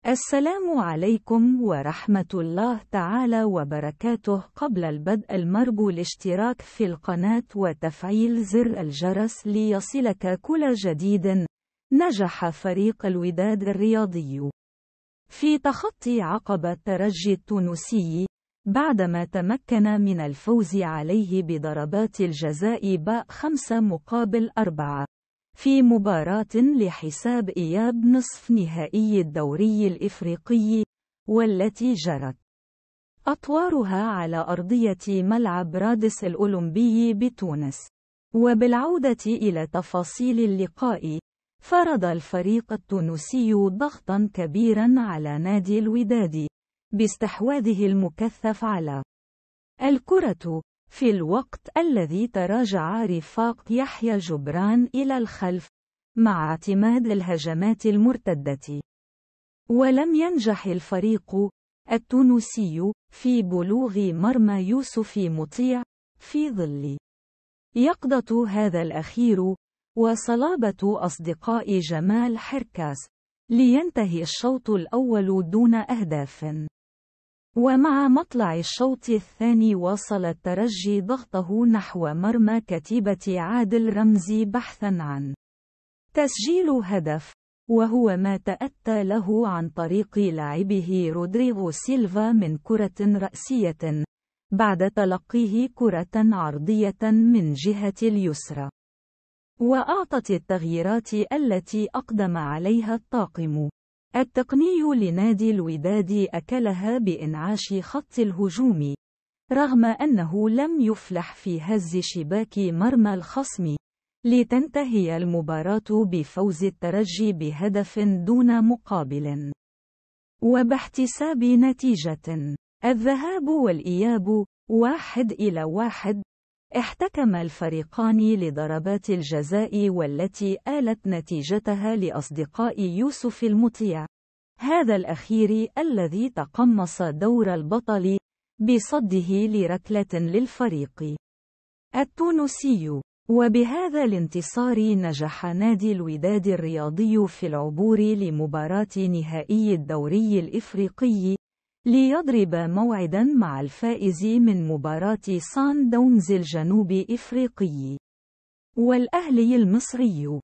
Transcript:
السلام عليكم ورحمة الله تعالى وبركاته. قبل البدء المرجو الاشتراك في القناة وتفعيل زر الجرس ليصلك كل جديد. نجح فريق الوداد الرياضي في تخطي عقبة الترجي التونسي بعدما تمكن من الفوز عليه بضربات الجزاء 5-4 في مباراة لحساب إياب نصف نهائي الدوري الإفريقي، والتي جرت أطوارها على أرضية ملعب رادس الأولمبي بتونس. وبالعودة إلى تفاصيل اللقاء، فرض الفريق التونسي ضغطا كبيرا على نادي الوداد باستحواذه المكثف على الكرة في الوقت الذي تراجع رفاق يحيى جبران إلى الخلف مع اعتماد الهجمات المرتدة. ولم ينجح الفريق التونسي في بلوغ مرمى يوسف مطيع في ظل يقظة هذا الأخير وصلابة أصدقاء جمال حركاس، لينتهي الشوط الأول دون أهداف. ومع مطلع الشوط الثاني واصل الترجي ضغطه نحو مرمى كتيبة عادل رمزي بحثا عن تسجيل هدف، وهو ما تأتى له عن طريق لاعبه رودريغو سيلفا من كرة رأسية بعد تلقيه كرة عرضية من جهة اليسرى. وأعطت التغييرات التي أقدم عليها الطاقم التقني لنادي الوداد أكلها بإنعاش خط الهجوم، رغم أنه لم يفلح في هز شباك مرمى الخصم، لتنتهي المباراة بفوز الترجي بهدف دون مقابل. وباحتساب نتيجة الذهاب والإياب 1-1، احتكم الفريقان لضربات الجزاء والتي آلت نتيجتها لأصدقاء يوسف المطيع، هذا الأخير الذي تقمص دور البطل بصده لركلة للفريق التونسي. وبهذا الانتصار نجح نادي الوداد الرياضي في العبور لمباراة نهائي الدوري الإفريقي، ليضرب موعدا مع الفائز من مباراة سان داونز الجنوب إفريقي والأهلي المصري.